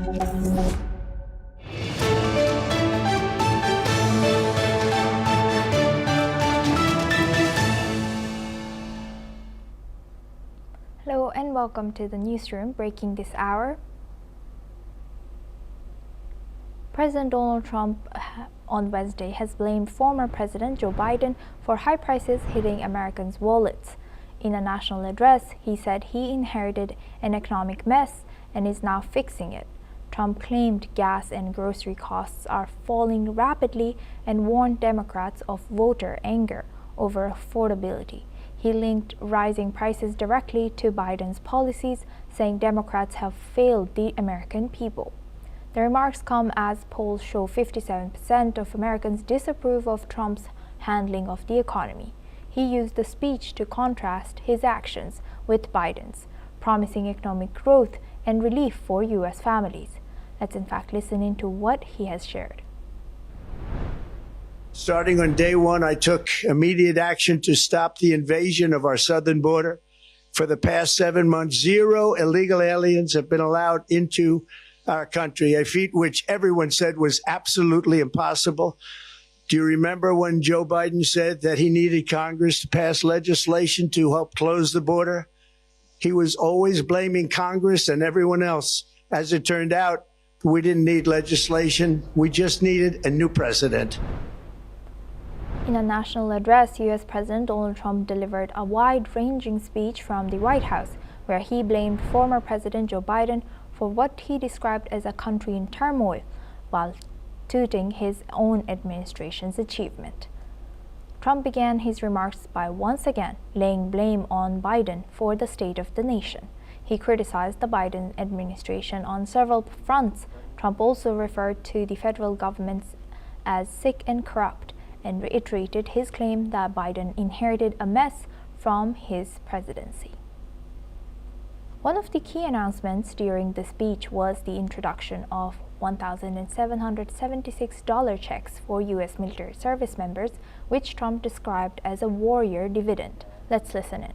Hello and welcome to the newsroom. Breaking this hour, President Donald Trump on Wednesday has blamed former President Joe Biden for high prices hitting Americans' wallets. In a national address, he said he inherited an economic mess and is now fixing it. Trump claimed gas and grocery costs are falling rapidly and warned Democrats of voter anger over affordability. He linked rising prices directly to Biden's policies, saying Democrats have failed the American people. The remarks come as polls show 57% of Americans disapprove of Trump's handling of the economy. He used the speech to contrast his actions with Biden's, promising economic growth and relief for U.S. families. Let's in fact listen into what he has shared. Starting on day one, I took immediate action to stop the invasion of our southern border. For the past 7 months, 0 illegal aliens have been allowed into our country, a feat which everyone said was absolutely impossible. Do you remember when Joe Biden said that he needed Congress to pass legislation to help close the border? He was always blaming Congress and everyone else. As it turned out, we didn't need legislation. We just needed a new president. In a national address, U.S. President Donald Trump delivered a wide-ranging speech from the White House, where he blamed former President Joe Biden for what he described as a country in turmoil, while touting his own administration's achievement. Trump began his remarks by once again laying blame on Biden for the state of the nation. He criticized the Biden administration on several fronts. Trump also referred to the federal government as sick and corrupt, and reiterated his claim that Biden inherited a mess from his presidency. One of the key announcements during the speech was the introduction of $1,776 checks for U.S. military service members, which Trump described as a warrior dividend. Let's listen in.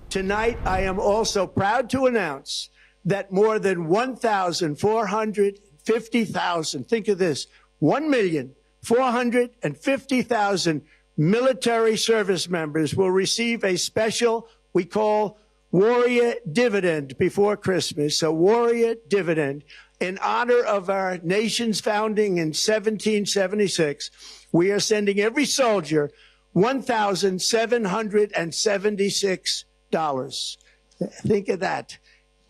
Tonight, I am also proud to announce that more than 1,450,000, think of this, 1,450,000 military service members will receive a special, we call warrior dividend before Christmas, a warrior dividend in honor of our nation's founding in 1776. We are sending every soldier $1,776. Think of that.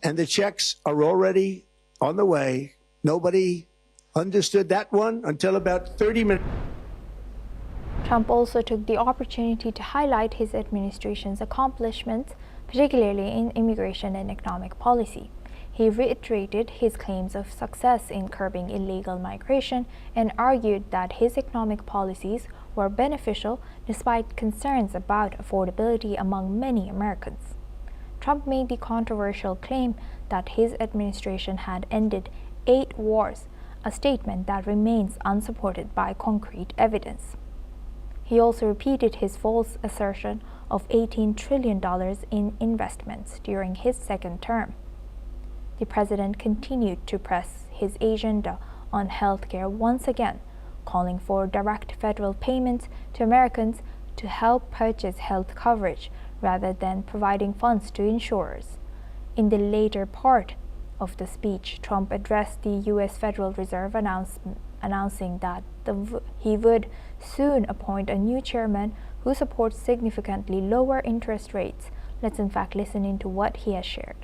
And the checks are already on the way. Nobody understood that one until about 30 minutes. Trump also took the opportunity to highlight his administration's accomplishments, particularly in immigration and economic policy. He reiterated his claims of success in curbing illegal migration and argued that his economic policies were beneficial despite concerns about affordability among many Americans. Trump made the controversial claim that his administration had ended 8 wars, a statement that remains unsupported by concrete evidence. He also repeated his false assertion of $18 trillion in investments during his second term. The president continued to press his agenda on health care once again, calling for direct federal payments to Americans to help purchase health coverage rather than providing funds to insurers. In the later part of the speech, Trump addressed the U.S. Federal Reserve, announcing that he would soon appoint a new chairman who supports significantly lower interest rates. Let's in fact listen into what he has shared.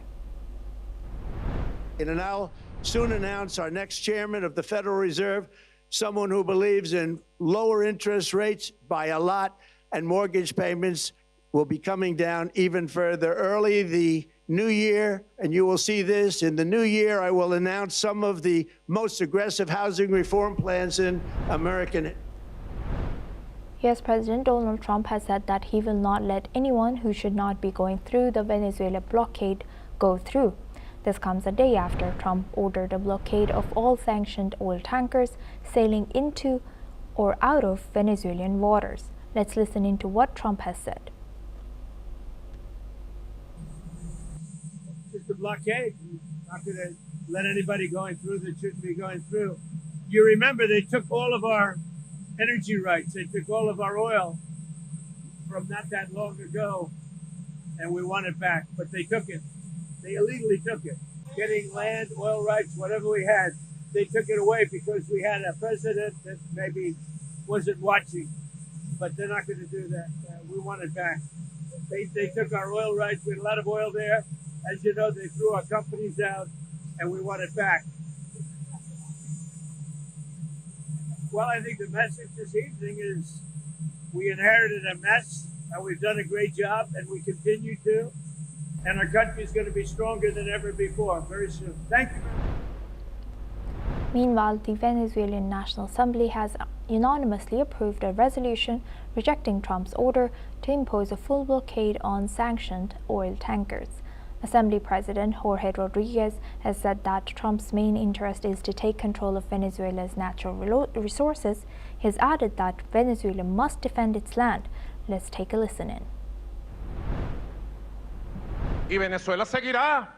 And I'll soon announce our next chairman of the Federal Reserve, someone who believes in lower interest rates by a lot, and mortgage payments will be coming down even further. Early the new year, and you will see this, in the new year, I will announce some of the most aggressive housing reform plans in American. U.S. President Donald Trump has said that he will not let anyone who should not be going through the Venezuela blockade go through. This comes a day after Trump ordered a blockade of all sanctioned oil tankers sailing into or out of Venezuelan waters. Let's listen into what Trump has said. Just a blockade. let anybody going through that shouldn't be going through. You remember they took all of our energy rights. They took all of our oil from not that long ago, and we want it back. But they took it. They illegally took it. Getting land, oil rights, whatever we had, they took it away because we had a president that maybe wasn't watching. But they're not going to do that. We want it back. They took our oil rights. We had a lot of oil there. As you know, they threw our companies out, and we want it back. Well, I think the message this evening is we inherited a mess, and we've done a great job, and we continue to. And our country is going to be stronger than ever before very soon. Thank you. Meanwhile, the Venezuelan National Assembly has unanimously approved a resolution rejecting Trump's order to impose a full blockade on sanctioned oil tankers. Assembly President Jorge Rodriguez has said that Trump's main interest is to take control of Venezuela's natural resources. He has added that Venezuela must defend its land. Let's take a listen in. Y Venezuela seguirá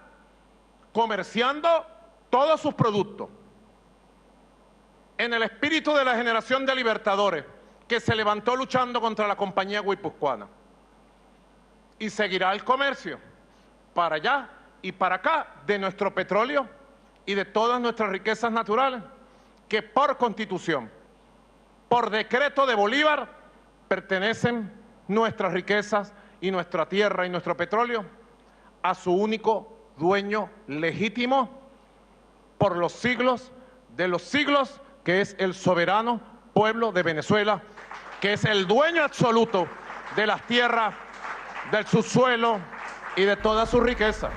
comerciando todos sus productos en el espíritu de la generación de libertadores que se levantó luchando contra la compañía guipuzcoana. Y seguirá el comercio para allá y para acá de nuestro petróleo y de todas nuestras riquezas naturales que por Constitución, por decreto de Bolívar, pertenecen nuestras riquezas y nuestra tierra y nuestro petróleo a su único dueño legítimo por los siglos de los siglos, que es el soberano pueblo de Venezuela, que es el dueño absoluto de las tierras, del subsuelo y de toda su riqueza.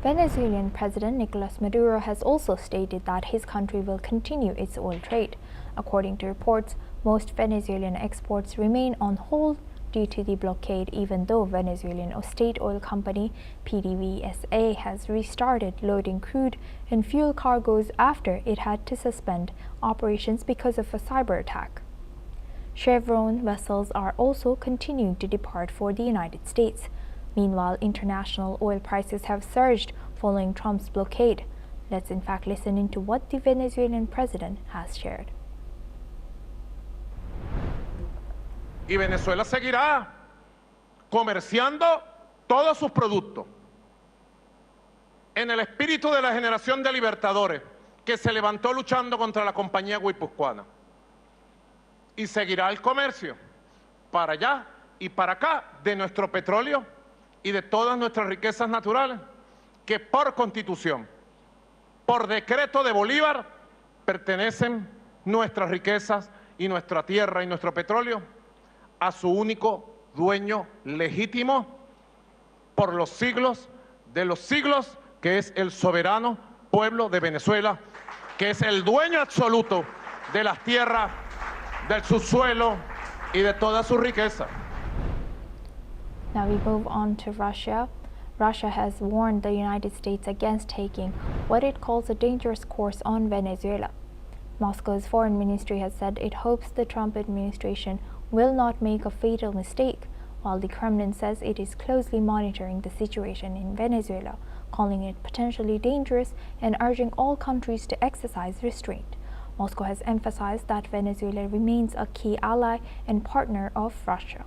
Venezuelan President Nicolas Maduro has also stated that his country will continue its oil trade. According to reports, most Venezuelan exports remain on hold due to the blockade, even though Venezuelan state oil company PDVSA has restarted loading crude and fuel cargoes after it had to suspend operations because of a cyber attack. Chevron vessels are also continuing to depart for the United States. Meanwhile, international oil prices have surged following Trump's blockade. Let's in fact listen into what the Venezuelan president has shared. Y Venezuela seguirá comerciando todos sus productos en el espíritu de la generación de libertadores que se levantó luchando contra la compañía guipuzcoana. Y seguirá el comercio para allá y para acá de nuestro petróleo y de todas nuestras riquezas naturales que por Constitución, por decreto de Bolívar, pertenecen nuestras riquezas y nuestra tierra y nuestro petróleo a su único dueño legítimo por los siglos de los siglos, que es el soberano pueblo de Venezuela, que es el dueño absoluto de las tierras, del subsuelo y de toda su riqueza. Now we move on to Russia. Russia has warned the United States against taking what it calls a dangerous course on Venezuela. Moscow's foreign ministry has said it hopes the Trump administration will not make a fatal mistake, while the Kremlin says it is closely monitoring the situation in Venezuela, calling it potentially dangerous and urging all countries to exercise restraint. Moscow has emphasized that Venezuela remains a key ally and partner of Russia.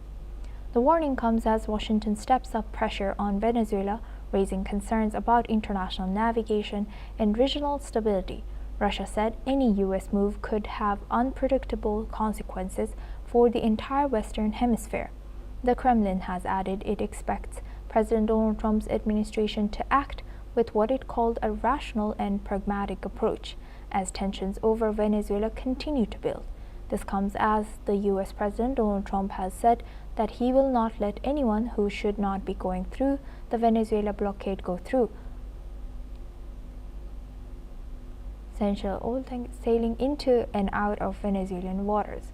The warning comes as Washington steps up pressure on Venezuela, raising concerns about international navigation and regional stability. Russia said any U.S. move could have unpredictable consequences for the entire Western Hemisphere. The Kremlin has added it expects President Donald Trump's administration to act with what it called a rational and pragmatic approach, as tensions over Venezuela continue to build. This comes as the U.S. President Donald Trump has said that he will not let anyone who should not be going through the Venezuela blockade go through. Essential oil sailing into and out of Venezuelan waters.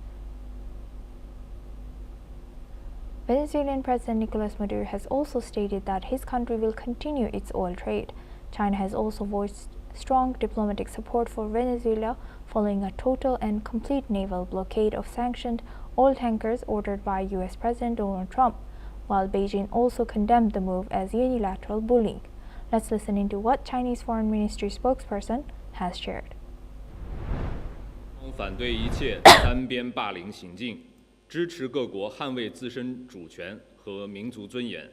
Venezuelan President Nicolas Maduro has also stated that his country will continue its oil trade. China has also voiced strong diplomatic support for Venezuela following a total and complete naval blockade of sanctioned oil tankers ordered by U.S. President Donald Trump, while Beijing also condemned the move as unilateral bullying. Let's listen into what Chinese Foreign Ministry spokesperson has shared. 反对一切单边霸凌行径，支持各国捍卫自身主权和民族尊严。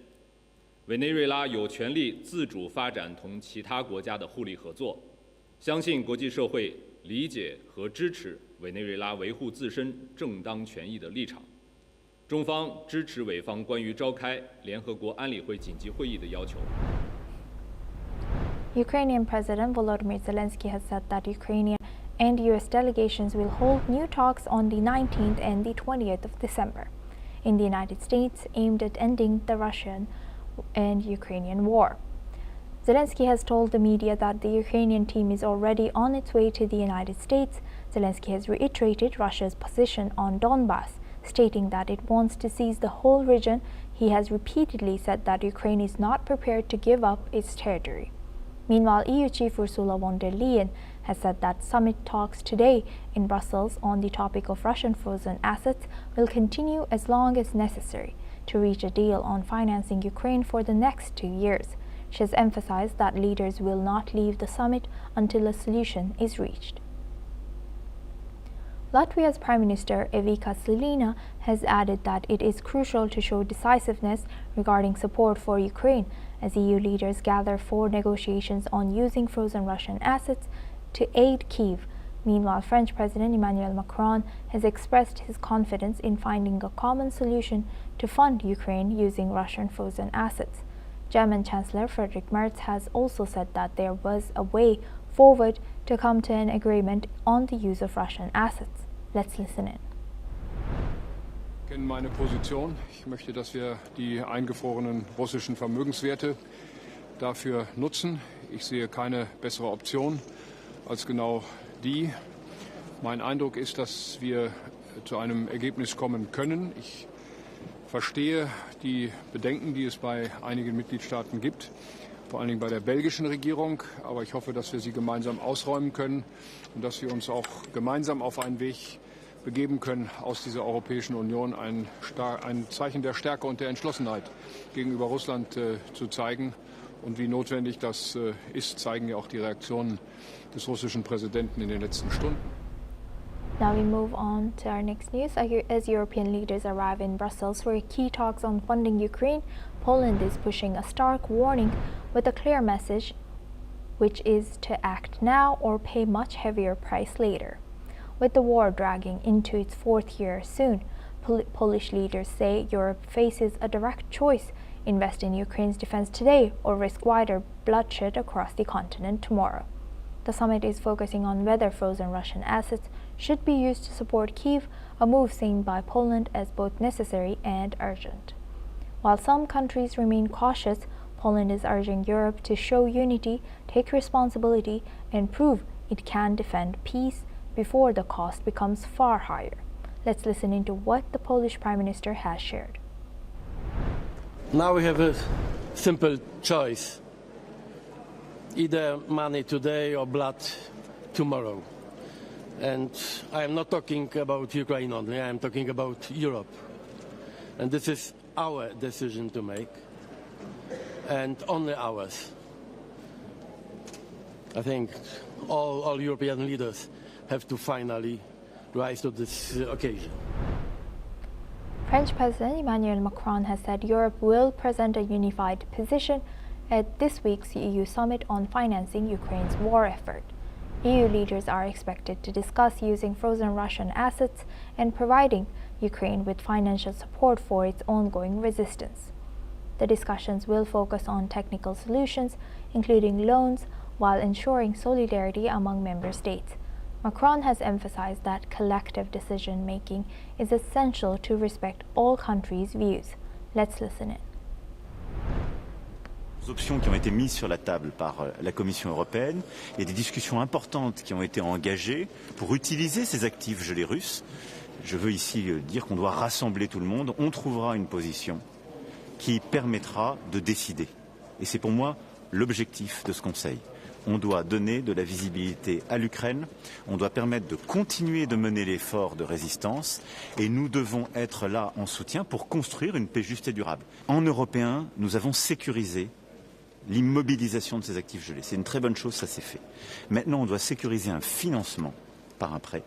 委内瑞拉有权利自主发展同其他国家的互利合作，相信国际社会理解和支持委内瑞拉维护自身正当权益的立场。中方支持委方关于召开联合国安理会紧急会议的要求。 Ukrainian President Volodymyr Zelensky has said that Ukrainian and US delegations will hold new talks on the 19th and the 20th of December in the United States aimed at ending the Russian and Ukrainian war. Zelensky has told the media that the Ukrainian team is already on its way to the United States. Zelensky has reiterated Russia's position on Donbas, stating that it wants to seize the whole region. He has repeatedly said that Ukraine is not prepared to give up its territory. Meanwhile, EU Chief Ursula von der Leyen has said that summit talks today in Brussels on the topic of Russian frozen assets will continue as long as necessary to reach a deal on financing Ukraine for the next 2 years. She has emphasized that leaders will not leave the summit until a solution is reached. Latvia's Prime Minister Evika Silina has added that it is crucial to show decisiveness regarding support for Ukraine as EU leaders gather for negotiations on using frozen Russian assets to aid Kyiv. Meanwhile, French President Emmanuel Macron has expressed his confidence in finding a common solution to fund Ukraine using Russian frozen assets. German Chancellor Friedrich Merz has also said that there was a way forward to come to an agreement on the use of Russian assets. Let's listen in. Ich kenne meine Position. Ich möchte, dass wir die eingefrorenen russischen Vermögenswerte dafür nutzen. Ich sehe keine bessere Option als genau die. Mein Eindruck ist, dass wir zu einem Ergebnis kommen können. Ich verstehe die Bedenken, die es bei einigen Mitgliedstaaten gibt, vor allen Dingen bei der belgischen Regierung. Aber ich hoffe, dass wir sie gemeinsam ausräumen können und dass wir uns auch gemeinsam auf einen Weg begeben können, aus dieser Europäischen Union ein Zeichen der Stärke und der Entschlossenheit gegenüber Russland zu zeigen. Und wie notwendig das ist, zeigen ja auch die Reaktionen des russischen Präsidenten in den letzten Stunden. Now we move on to our next news. As European leaders arrive in Brussels for key talks on funding Ukraine, Poland is pushing a stark warning with a clear message, which is to act now or pay much heavier price later. With the war dragging into its 4th year soon, Polish leaders say Europe faces a direct choice: invest in Ukraine's defense today or risk wider bloodshed across the continent tomorrow. The summit is focusing on whether frozen Russian assets should be used to support Kyiv, a move seen by Poland as both necessary and urgent. While some countries remain cautious, Poland is urging Europe to show unity, take responsibility, and prove it can defend peace before the cost becomes far higher. Let's listen into what the Polish Prime Minister has shared. Now we have a simple choice: either money today or blood tomorrow. And I am not talking about Ukraine only, I am talking about Europe. And this is our decision to make, and only ours. I think all European leaders have to finally rise to this occasion. French President Emmanuel Macron has said Europe will present a unified position at this week's EU summit on financing Ukraine's war effort. EU leaders are expected to discuss using frozen Russian assets and providing Ukraine with financial support for its ongoing resistance. The discussions will focus on technical solutions, including loans, while ensuring solidarity among member states. Macron has emphasized that collective decision-making is essential to respect all countries' views. Let's listen in. Options qui ont été mises sur la table par la Commission européenne et des discussions importantes qui ont été engagées pour utiliser ces actifs gelés russes. Je veux ici dire qu'on doit rassembler tout le monde. On trouvera une position qui permettra de décider. Et c'est pour moi l'objectif de ce Conseil. On doit donner de la visibilité à l'Ukraine, on doit permettre de continuer de mener l'effort de résistance et nous devons être là en soutien pour construire une paix juste et durable. En Européens, nous avons sécurisé l'immobilisation de ces actifs gelés. C'est une très bonne chose, ça s'est fait. Maintenant, on doit sécuriser un financement par un prêt.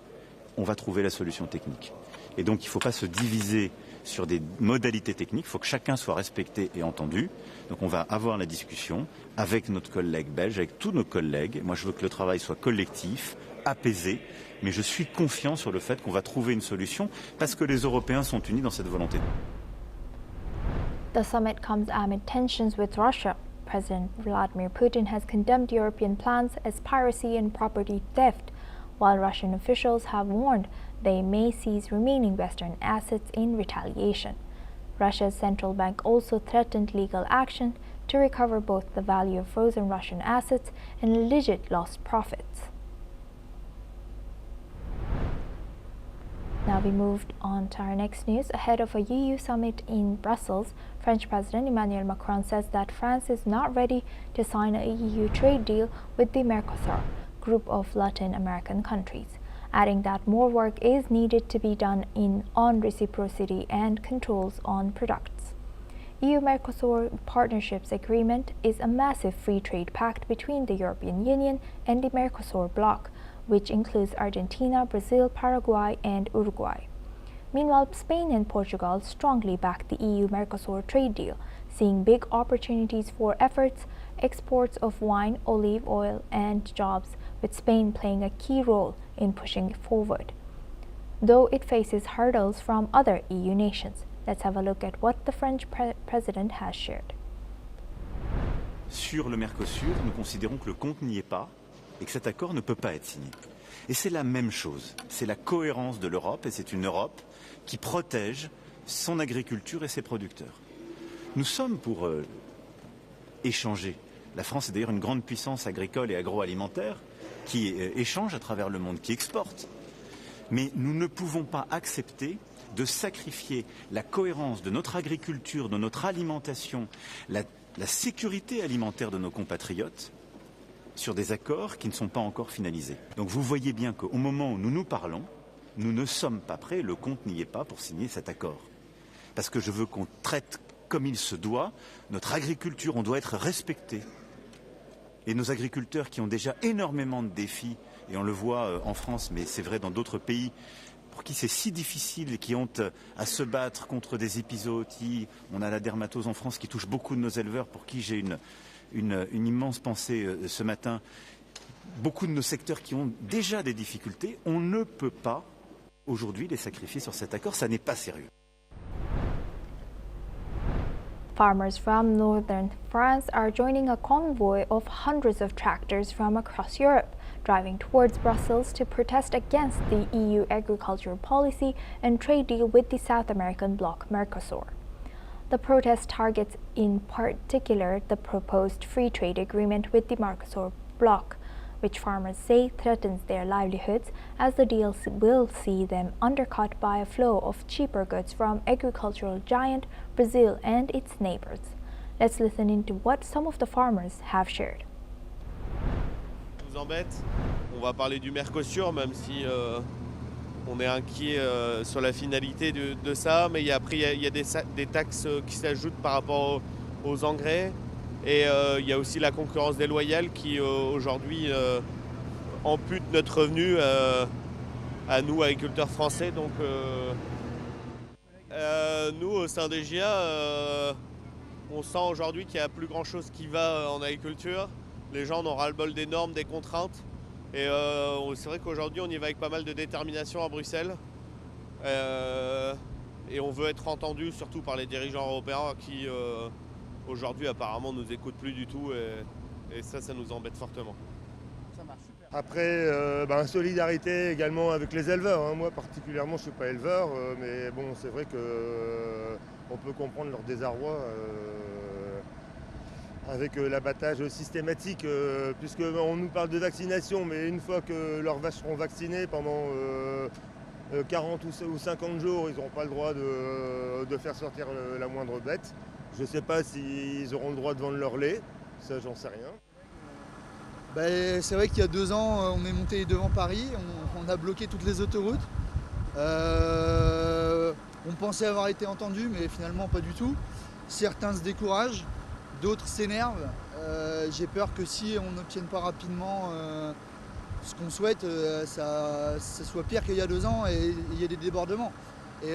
On va trouver la solution technique. Et donc, il ne faut pas se diviser sur des modalités techniques. Il faut que chacun soit respecté et entendu. Donc, on va avoir la discussion avec notre collègue belge, avec tous nos collègues. Moi, je veux que le travail soit collectif, apaisé. Mais je suis confiant sur le fait qu'on va trouver une solution parce que les Européens sont unis dans cette volonté. The summit comes amid tensions with Russia. President Vladimir Putin has condemned European plans as piracy and property theft, while Russian officials have warned they may seize remaining Western assets in retaliation. Russia's central bank also threatened legal action to recover both the value of frozen Russian assets and alleged lost profits. Now we moved on to our next news. Ahead of a EU summit in Brussels, French President Emmanuel Macron says that France is not ready to sign a EU trade deal with the Mercosur group of Latin American countries, adding that more work is needed to be done on reciprocity and controls on products. EU-Mercosur Partnerships Agreement is a massive free trade pact between the European Union and the Mercosur bloc, which includes Argentina, Brazil, Paraguay, and Uruguay. Meanwhile, Spain and Portugal strongly back the EU-Mercosur trade deal, seeing big opportunities for efforts, exports of wine, olive oil, and jobs, with Spain playing a key role in pushing it forward, though it faces hurdles from other EU nations. Let's have a look at what the French president has shared. Sur le Mercosur, nous considérons que le compte n'y est pas et que cet accord ne peut pas être signé. Et c'est la même chose, c'est la cohérence de l'Europe et c'est une Europe qui protège son agriculture et ses producteurs. Nous sommes pour échanger. La France est d'ailleurs une grande puissance agricole et agroalimentaire qui échange à travers le monde, qui exporte. Mais nous ne pouvons pas accepter de sacrifier la cohérence de notre agriculture, de notre alimentation, la sécurité alimentaire de nos compatriotes sur des accords qui ne sont pas encore finalisés. Donc vous voyez bien qu'au moment où nous nous parlons, nous ne sommes pas prêts, le compte n'y est pas pour signer cet accord. Parce que je veux qu'on traite comme il se doit notre agriculture, on doit être respecté. Et nos agriculteurs qui ont déjà énormément de défis, et on le voit en France, mais c'est vrai dans d'autres pays, pour qui c'est si difficile et qui ont à se battre contre des épizooties. On a la dermatose en France qui touche beaucoup de nos éleveurs, pour qui j'ai une immense pensée ce matin. Beaucoup de nos secteurs qui ont déjà des difficultés, on ne peut pas aujourd'hui les sacrifier sur cet accord, ça n'est pas sérieux. Farmers from northern France are joining a convoy of hundreds of tractors from across Europe, driving towards Brussels to protest against the EU agricultural policy and trade deal with the South American bloc Mercosur. The protest targets in particular the proposed free trade agreement with the Mercosur bloc, which farmers say threatens their livelihoods, as the deal will see them undercut by a flow of cheaper goods from agricultural giant Brazil and its neighbors. Let's listen into what some of the farmers have shared. Nous embête. On va parler du Mercosur, même si on est inquiet sur la finalité de ça, mais après il y a des taxes qui s'ajoutent par rapport aux engrais. Et il y a aussi la concurrence déloyale qui aujourd'hui ampute notre revenu à nous, agriculteurs français. Donc nous, au sein des GIA, on sent aujourd'hui qu'il n'y a plus grand chose qui va en agriculture. Les gens en ont ras-le-bol des normes, des contraintes. Et c'est vrai qu'aujourd'hui on y va avec pas mal de détermination à Bruxelles. Et on veut être entendu surtout par les dirigeants européens qui aujourd'hui apparemment nous écoutent plus du tout et ça nous embête fortement. Après, solidarité également avec les éleveurs. Hein. Moi particulièrement je ne suis pas éleveur, mais bon c'est vrai qu'on peut comprendre leur désarroi avec l'abattage systématique, puisqu'on nous parle de vaccination, mais une fois que leurs vaches seront vaccinées pendant 40 ou 50 jours, ils n'auront pas le droit de faire sortir la moindre bête. Je ne sais pas s'ils auront le droit de vendre leur lait, ça j'en sais rien. C'est vrai qu'il y a 2 ans, on est monté devant Paris, on a bloqué toutes les autoroutes. On pensait avoir été entendu, mais finalement pas du tout. Certains se découragent, d'autres s'énervent. J'ai peur que si on n'obtienne pas rapidement ce qu'on souhaite, ça soit pire qu'il y a 2 ans et il y ait des débordements. Et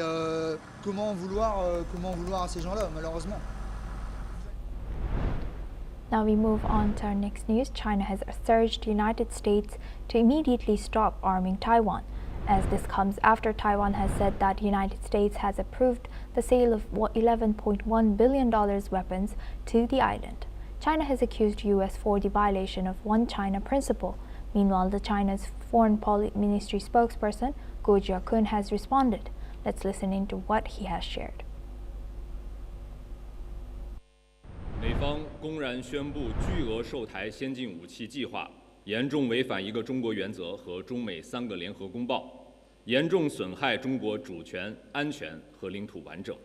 comment vouloir à ces gens-là, malheureusement. Now we move on to our next news. China has urged the United States to immediately stop arming Taiwan, as this comes after Taiwan has said that the United States has approved the sale of $11.1 billion weapons to the island. China has accused US for the violation of One China principle. Meanwhile, China's Foreign Ministry spokesperson, Guo Jiakun, has responded. Let's listen into what he has shared. 美方公然宣布巨额售台先进武器计划，严重违反一个中国原则和中美3个联合公报，严重损害中国主权、安全和领土完整，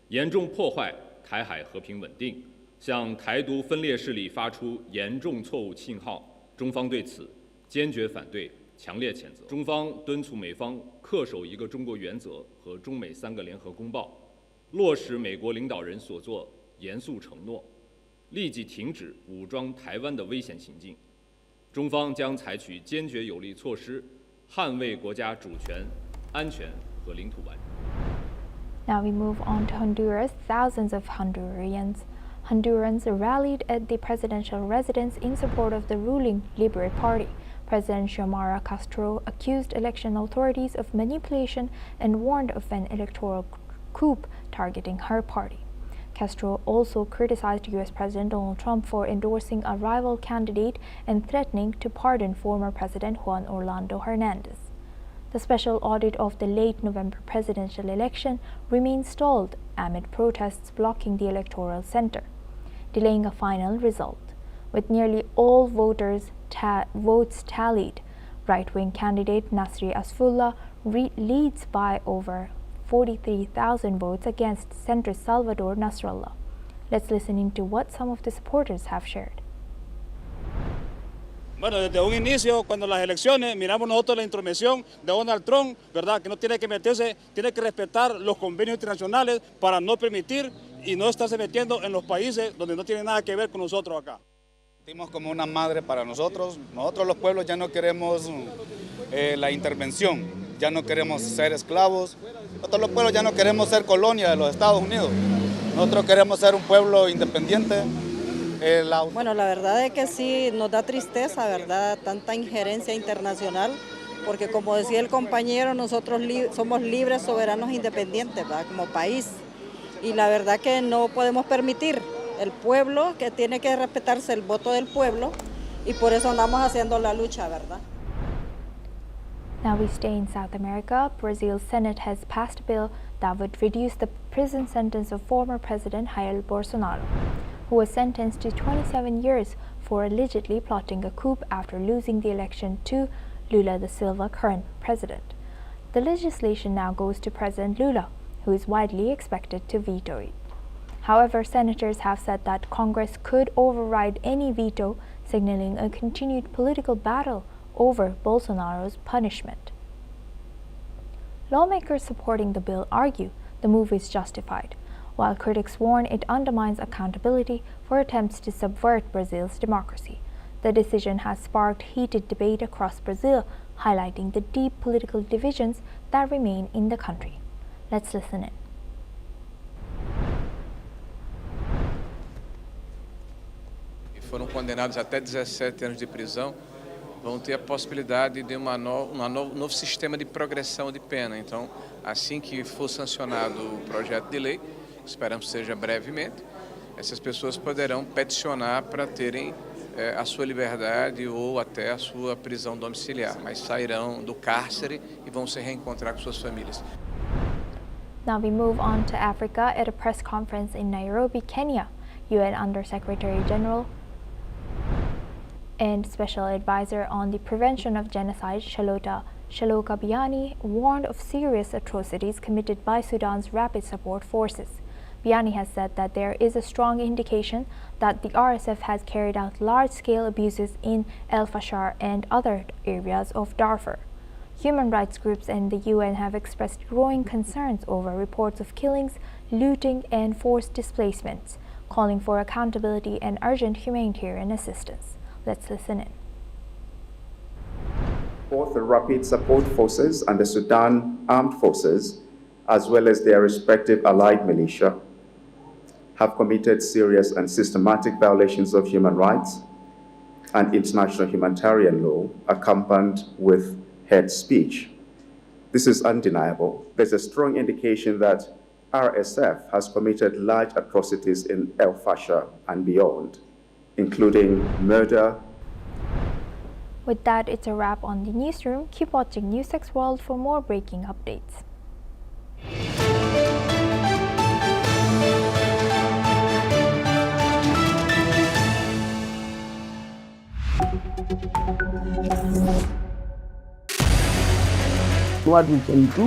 严重破坏台海和平稳定，向台独分裂势力发出严重错误信号。中方对此坚决反对，强烈谴责。中方敦促美方恪守一个中国原则和中美3个联合公报，落实美国领导人所作严肃承诺，立即停止武装台湾的危险行径。中方将采取坚决有力措施，捍卫国家主权、安全和领土完整。 Now we move on to Honduras. Thousands of Hondurans rallied at the presidential residence in support of the ruling Libre Party. President Xiomara Castro accused election authorities of manipulation and warned of an electoral coup targeting her party. Castro also criticized US President Donald Trump for endorsing a rival candidate and threatening to pardon former President Juan Orlando Hernandez. The special audit of the late November presidential election remains stalled amid protests blocking the electoral center, delaying a final result. With nearly all votes tallied, right-wing candidate Nasri Asfullah leads by over 43,000 votes against centrist Salvador Nasrallah. Let's listen into what some of the supporters have shared. Bueno, desde un inicio, cuando las elecciones, miramos nosotros la intromisión de Donald Trump, ¿verdad? Que no tiene que meterse, tiene que respetar los convenios internacionales para no permitir y no estarse metiendo en los países donde no tiene nada que ver con nosotros acá. Sentimos como una madre para nosotros. Nosotros los pueblos ya no queremos la intervención, ya no queremos ser esclavos. Nosotros los pueblos ya no queremos ser colonia de los Estados Unidos. Nosotros queremos ser un pueblo independiente. Bueno, la verdad es que sí nos da tristeza, ¿verdad? Tanta injerencia internacional, porque como decía el compañero, nosotros somos libres, soberanos, independientes, ¿verdad? Como país. Y la verdad que no podemos permitir el pueblo, que tiene que respetarse el voto del pueblo, y por eso andamos haciendo la lucha, ¿verdad? Now we stay in South America. Brazil's Senate has passed a bill that would reduce the prison sentence of former President Jair Bolsonaro, who was sentenced to 27 years for allegedly plotting a coup after losing the election to Lula da Silva, current president. The legislation now goes to President Lula, who is widely expected to veto it. However, senators have said that Congress could override any veto, signaling a continued political battle over Bolsonaro's punishment. Lawmakers supporting the bill argue the move is justified, while critics warn it undermines accountability for attempts to subvert Brazil's democracy. The decision has sparked heated debate across Brazil, highlighting the deep political divisions that remain in the country. Let's listen in. Foram condenados até 17 anos de prisão, vão ter a possibilidade de um novo sistema de progressão de pena. Então, assim que for sancionado o projeto de lei, esperamos que seja brevemente, essas pessoas poderão peticionar para terem a sua liberdade ou até a sua prisão domiciliar, mas sairão do cárcere e vão se reencontrar com suas famílias. Now we move on to Africa. At a press conference in Nairobi, Kenya, UN Under-Secretary General and Special Advisor on the Prevention of Genocide, Shaloka Biani, warned of serious atrocities committed by Sudan's Rapid Support Forces. Biani has said that there is a strong indication that the RSF has carried out large-scale abuses in El Fasher and other areas of Darfur. Human rights groups and the UN have expressed growing concerns over reports of killings, looting, and forced displacements, calling for accountability and urgent humanitarian assistance. Let's listen in. Both the Rapid Support Forces and the Sudan Armed Forces, as well as their respective allied militia, have committed serious and systematic violations of human rights and international humanitarian law, accompanied with hate speech. This is undeniable. There's a strong indication that RSF has committed large atrocities in El Fasher and beyond, including murder. With that, it's a wrap on the newsroom. Keep watching News6 World for more breaking updates. What we can do